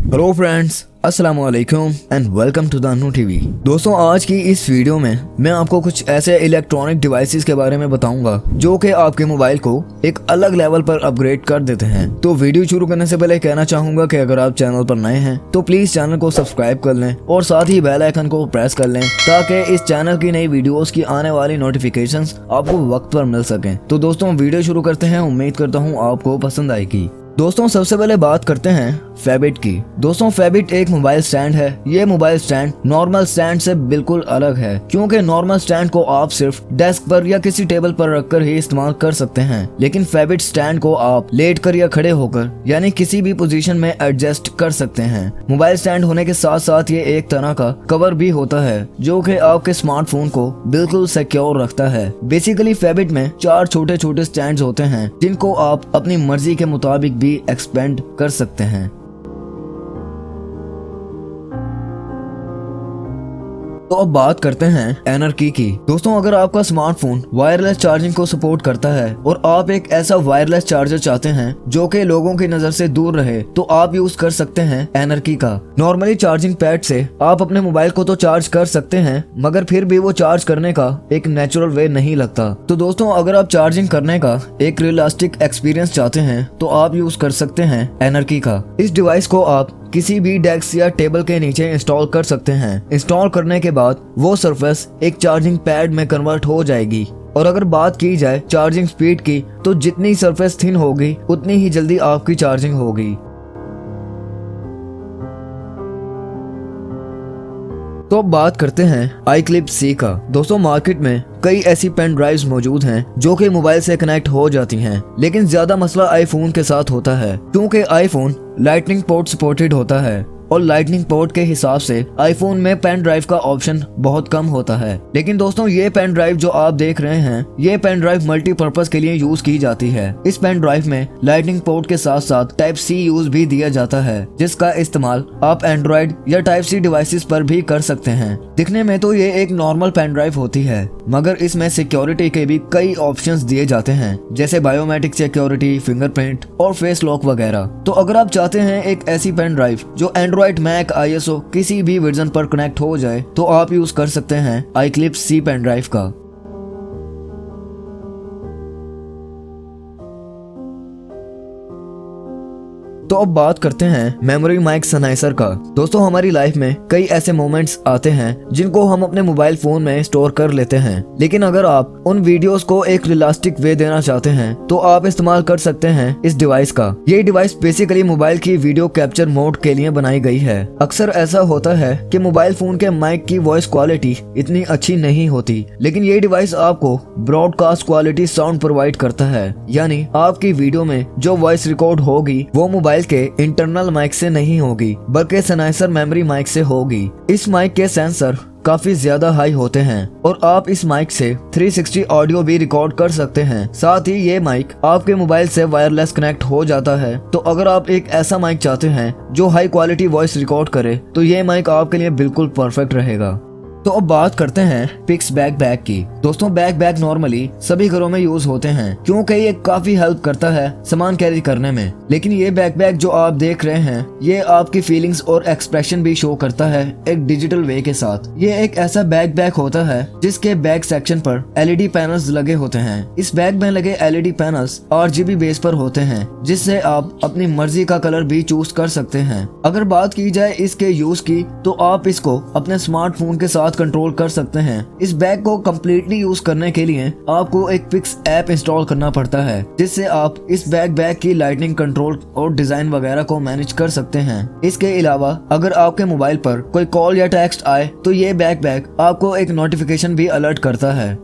Hello friends, अस्सलाम वालेकुम and welcome to the Anu TV. दोस्तों, आज की इस वीडियो में मैं आपको कुछ ऐसे इलेक्ट्रॉनिक डिवाइसेस के बारे में बताऊंगा जो कि आपके मोबाइल को एक अलग लेवल पर अपग्रेड कर देते हैं। तो वीडियो शुरू करने से पहले कहना चाहूंगा कि अगर आप चैनल पर नए हैं तो प्लीज चैनल को सब्सक्राइब कर लें और साथ ही बेल आइकन को प्रेस कर लें ताकि इस चैनल की नई वीडियोस की आने वाली नोटिफिकेशंस आपको वक्त पर मिल सकें। तो दोस्तों, वीडियो शुरू करते हैं। उम्मीद करता हूँ आपको पसंद आएगी। दोस्तों, सबसे पहले बात करते हैं फैबिट की। दोस्तों, फैबिट एक मोबाइल स्टैंड है। ये मोबाइल स्टैंड नॉर्मल स्टैंड से बिल्कुल अलग है, क्योंकि नॉर्मल स्टैंड को आप सिर्फ डेस्क पर या किसी टेबल पर रखकर ही इस्तेमाल कर सकते हैं, लेकिन फैबिट स्टैंड को आप लेट कर या खड़े होकर यानी किसी भी पोजीशन में एडजस्ट कर सकते हैं। मोबाइल स्टैंड होने के साथ साथ ये एक तरह का कवर भी होता है जो कि आपके स्मार्टफोन को बिल्कुल सिक्योर रखता है। बेसिकली फैबिट में 4 छोटे छोटे स्टैंड होते हैं जिनको आप अपनी मर्जी के मुताबिक भी एक्सपेंड कर सकते हैं। तो अब बात करते हैं एनर्की की। दोस्तों, अगर आपका स्मार्टफोन वायरलेस चार्जिंग को सपोर्ट करता है और आप एक ऐसा वायरलेस चार्जर चाहते हैं जो कि लोगों की नजर से दूर रहे, तो आप यूज कर सकते हैं एनर्की का। नॉर्मली चार्जिंग पैड से आप अपने मोबाइल को तो चार्ज कर सकते हैं, मगर फिर भी वो चार्ज करने का एक नेचुरल वे नहीं लगता। तो दोस्तों, अगर आप चार्जिंग करने का एक रियलिस्टिक एक्सपीरियंस चाहते हैं तो आप यूज कर सकते हैं एनर्की का। इस डिवाइस को आप किसी भी डेस्क या टेबल के नीचे इंस्टॉल कर सकते हैं। इंस्टॉल करने के बाद वो सरफेस एक चार्जिंग पैड में कन्वर्ट हो जाएगी। और अगर बात की जाए चार्जिंग स्पीड की, तो जितनी सरफेस थिन होगी उतनी ही जल्दी आपकी चार्जिंग होगी। तो अब बात करते हैं iClip-C का। दोस्तों, मार्केट में कई ऐसी पेन ड्राइव्स मौजूद हैं जो कि मोबाइल से कनेक्ट हो जाती हैं, लेकिन ज्यादा मसला आईफोन के साथ होता है, क्योंकि आईफोन लाइटनिंग पोर्ट सपोर्टेड होता है और लाइटनिंग पोर्ट के हिसाब से आईफोन में पेन ड्राइव का ऑप्शन बहुत कम होता है। लेकिन दोस्तों, ये पेन ड्राइव जो आप देख रहे हैं, ये पेन ड्राइव मल्टीपर्पज के लिए यूज की जाती है। इस पेन ड्राइव में लाइटनिंग पोर्ट के साथ साथ टाइप सी यूज भी दिया जाता है, जिसका इस्तेमाल आप एंड्रॉइड या टाइप सी डिवाइसेस पर भी कर सकते हैं। दिखने में तो ये एक नॉर्मल पेन ड्राइव होती है, मगर इसमें सिक्योरिटी के भी कई ऑप्शंस दिए जाते हैं, जैसे बायोमेट्रिक सिक्योरिटी, फिंगरप्रिंट और फेस लॉक वगैरह। तो अगर आप चाहते हैं एक ऐसी पेन ड्राइव जो एंड्रॉइड, मैक, आईएसओ किसी भी वर्जन पर कनेक्ट हो जाए, तो आप यूज कर सकते हैं iClip-C पेन ड्राइव का। तो अब बात करते हैं मेमोरी माइक सनाइसर का। दोस्तों, हमारी लाइफ में कई ऐसे मोमेंट्स आते हैं जिनको हम अपने मोबाइल फोन में स्टोर कर लेते हैं, लेकिन अगर आप उन वीडियोस को एक रियलिस्टिक वे देना चाहते हैं तो आप इस्तेमाल कर सकते हैं इस डिवाइस का। ये डिवाइस बेसिकली मोबाइल की वीडियो कैप्चर मोड के लिए बनाई गई है। अक्सर ऐसा होता है कि मोबाइल फोन के माइक की वॉइस क्वालिटी इतनी अच्छी नहीं होती, लेकिन ये डिवाइस आपको ब्रॉडकास्ट क्वालिटी साउंड प्रोवाइड करता है, यानी आपकी वीडियो में जो वॉइस रिकॉर्ड होगी वो मोबाइल के इंटरनल माइक से नहीं होगी, बल्कि सनाइसर मेमोरी माइक से होगी। इस माइक के सेंसर काफी ज्यादा हाई होते हैं और आप इस माइक से 360 ऑडियो भी रिकॉर्ड कर सकते हैं। साथ ही ये माइक आपके मोबाइल से वायरलेस कनेक्ट हो जाता है। तो अगर आप एक ऐसा माइक चाहते हैं जो हाई क्वालिटी वॉइस रिकॉर्ड करे, तो ये माइक आपके लिए बिल्कुल परफेक्ट रहेगा। तो अब बात करते हैं पिक्स बैग की। दोस्तों, बैग नॉर्मली सभी घरों में यूज होते हैं, क्योंकि ये काफी हेल्प करता है सामान कैरी करने में। लेकिन ये बैग जो आप देख रहे हैं, ये आपकी फीलिंग्स और एक्सप्रेशन भी शो करता है एक डिजिटल वे के साथ। ये एक ऐसा बैग होता है जिसके बैक सेक्शन पर एलईडी पैनल्स लगे होते हैं। इस बैग में लगे एलईडी पैनल्स RGB बेस पर होते हैं, जिससे आप अपनी मर्जी का कलर भी चूज कर सकते हैं। अगर बात की जाए इसके यूज की, तो आप इसको अपने स्मार्टफोन के साथ कंट्रोल कर सकते हैं। इस बैग को कम्प्लीटली यूज करने के लिए आपको एक पिक्स ऐप इंस्टॉल करना पड़ता है, जिससे आप इस बैग की लाइटनिंग कंट्रोल और डिजाइन वगैरह को मैनेज कर सकते हैं। इसके अलावा अगर आपके मोबाइल पर कोई कॉल या टेक्स्ट आए, तो ये बैग आपको एक नोटिफिकेशन भी अलर्ट करता है।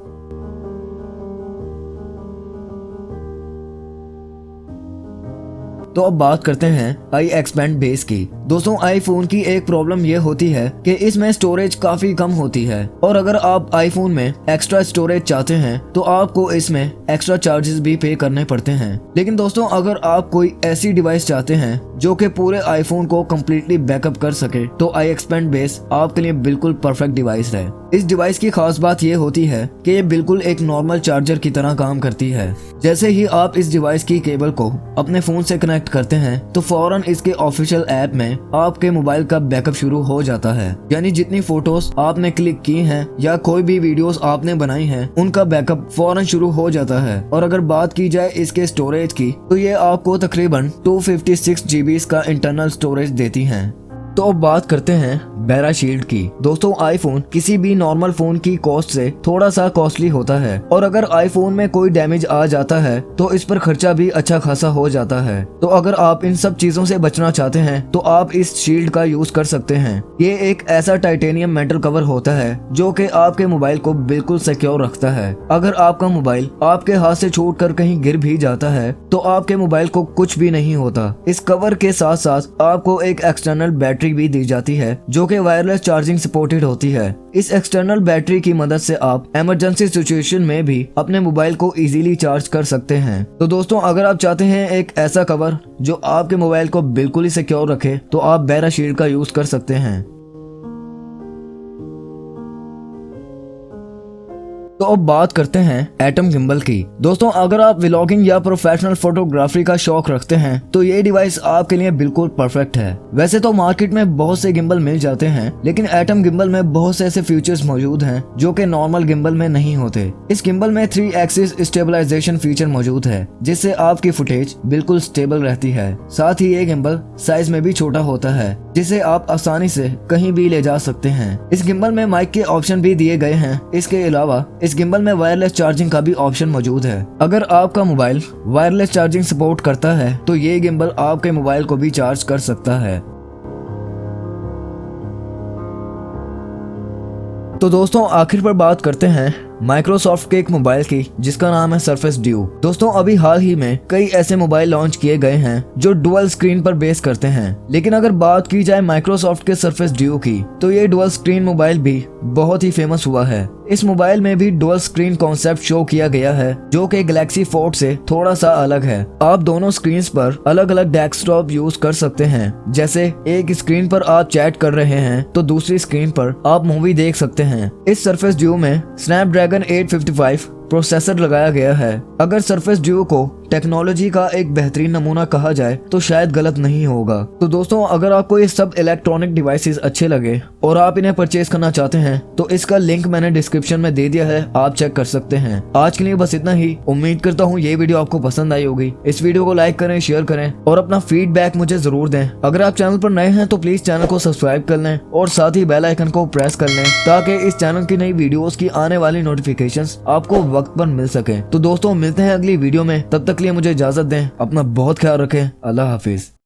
तो अब बात करते हैं iXpand बेस की। दोस्तों, आईफोन की एक प्रॉब्लम ये होती है कि इसमें स्टोरेज काफी कम होती है, और अगर आप आईफोन में एक्स्ट्रा स्टोरेज चाहते हैं तो आपको इसमें एक्स्ट्रा चार्जेस भी पे करने पड़ते हैं। लेकिन दोस्तों, अगर आप कोई ऐसी डिवाइस चाहते हैं जो कि पूरे आईफोन को कम्प्लीटली बैकअप कर सके, तो आई एक्सपेंड बेस आपके लिए बिल्कुल परफेक्ट डिवाइस है। इस डिवाइस की खास बात ये होती है कि ये बिल्कुल एक नॉर्मल चार्जर की तरह काम करती है। जैसे ही आप इस डिवाइस की केबल को अपने फोन से कनेक्ट करते हैं तो फौरन इसके ऑफिशियल ऐप में आपके मोबाइल का बैकअप शुरू हो जाता है। यानी जितनी फोटोज आपने क्लिक की हैं या कोई भी वीडियोस आपने बनाई हैं, उनका बैकअप फौरन शुरू हो जाता है। और अगर बात की जाए इसके स्टोरेज की, तो ये आपको तकरीबन 256 GB का इंटरनल स्टोरेज देती हैं। तो अब बात करते हैं बेरा शील्ड की। दोस्तों, आईफोन किसी भी नॉर्मल फोन की कॉस्ट से थोड़ा सा कॉस्टली होता है, और अगर आईफोन में कोई डैमेज आ जाता है तो इस पर खर्चा भी अच्छा खासा हो जाता है। तो अगर आप इन सब चीजों से बचना चाहते हैं तो आप इस शील्ड का यूज कर सकते हैं। ये एक ऐसा टाइटेनियम मेटल कवर होता है जो कि आपके मोबाइल को बिल्कुल सिक्योर रखता है। अगर आपका मोबाइल आपके हाथ से छूटकर कहीं गिर भी जाता है तो आपके मोबाइल को कुछ भी नहीं होता। इस कवर के साथ साथ आपको एक एक्सटर्नल बैटरी भी दी जाती है जो कि वायरलेस चार्जिंग सपोर्टेड होती है। इस एक्सटर्नल बैटरी की मदद से आप इमरजेंसी सिचुएशन में भी अपने मोबाइल को इजीली चार्ज कर सकते हैं। तो दोस्तों, अगर आप चाहते हैं एक ऐसा कवर जो आपके मोबाइल को बिल्कुल ही सिक्योर रखे, तो आप बेरा शील्ड का यूज कर सकते हैं। तो अब बात करते हैं एटम गिम्बल की। दोस्तों, अगर आप व्लॉगिंग या प्रोफेशनल फोटोग्राफी का शौक रखते हैं तो ये डिवाइस आपके लिए बिल्कुल परफेक्ट है। वैसे तो मार्केट में बहुत से गिम्बल मिल जाते हैं, लेकिन एटम गिम्बल में बहुत से ऐसे फीचर्स मौजूद हैं जो कि नॉर्मल गिम्बल में नहीं होते। इस गिम्बल में 3 एक्सिस स्टेबलाइजेशन फीचर मौजूद है, जिससे आपकी फुटेज बिल्कुल स्टेबल रहती है। साथ ही ये गिम्बल साइज में भी छोटा होता है, जिसे आप आसानी से कहीं भी ले जा सकते हैं। इस गिम्बल में माइक के ऑप्शन भी दिए गए हैं। इसके अलावा इस गिम्बल में वायरलेस चार्जिंग का भी ऑप्शन मौजूद है। अगर आपका मोबाइल वायरलेस चार्जिंग सपोर्ट करता है तो ये गिम्बल आपके मोबाइल को भी चार्ज कर सकता है। तो दोस्तों, आखिर पर बात करते हैं माइक्रोसॉफ्ट के एक मोबाइल की जिसका नाम है सरफेस ड्यू। दोस्तों, अभी हाल ही में कई ऐसे मोबाइल लॉन्च किए गए हैं जो डुअल स्क्रीन पर बेस करते हैं, लेकिन अगर बात की जाए माइक्रोसॉफ्ट के सरफेस ड्यू की, तो ये डुअल स्क्रीन मोबाइल भी बहुत ही फेमस हुआ है। इस मोबाइल में भी डुअल स्क्रीन कॉन्सेप्ट शो किया गया है जो कि गैलेक्सी फोल्ड से थोड़ा सा अलग है। आप दोनों स्क्रीन पर अलग अलग डेस्कटॉप यूज कर सकते हैं। जैसे एक स्क्रीन पर आप चैट कर रहे हैं तो दूसरी स्क्रीन पर आप मूवी देख सकते हैं। इस सरफेस ड्यू में स्नैपड्रैगन 855 प्रोसेसर लगाया गया है। अगर सरफेस ड्यू को टेक्नोलॉजी का एक बेहतरीन नमूना कहा जाए तो शायद गलत नहीं होगा। तो दोस्तों, अगर आपको ये सब इलेक्ट्रॉनिक डिवाइसेस अच्छे लगे और आप इन्हें परचेज करना चाहते हैं तो इसका लिंक मैंने डिस्क्रिप्शन में दे दिया है, आप चेक कर सकते हैं। आज के लिए बस इतना ही। उम्मीद करता हूँ ये वीडियो आपको पसंद आई होगी। इस वीडियो को लाइक करें, शेयर करें और अपना फीडबैक मुझे जरूर दें। अगर आप चैनल पर नए हैं तो प्लीज चैनल को सब्सक्राइब कर लें और साथ ही बेल आइकन को प्रेस कर लें ताकि इस चैनल की नई वीडियोस की आने वाली नोटिफिकेशंस आपको वक्त पर मिल सके। तो दोस्तों, मिलते हैं अगली वीडियो में। तब तक के लिए मुझे इजाजत दें। अपना बहुत ख्याल रखें। अल्लाह हाफिज।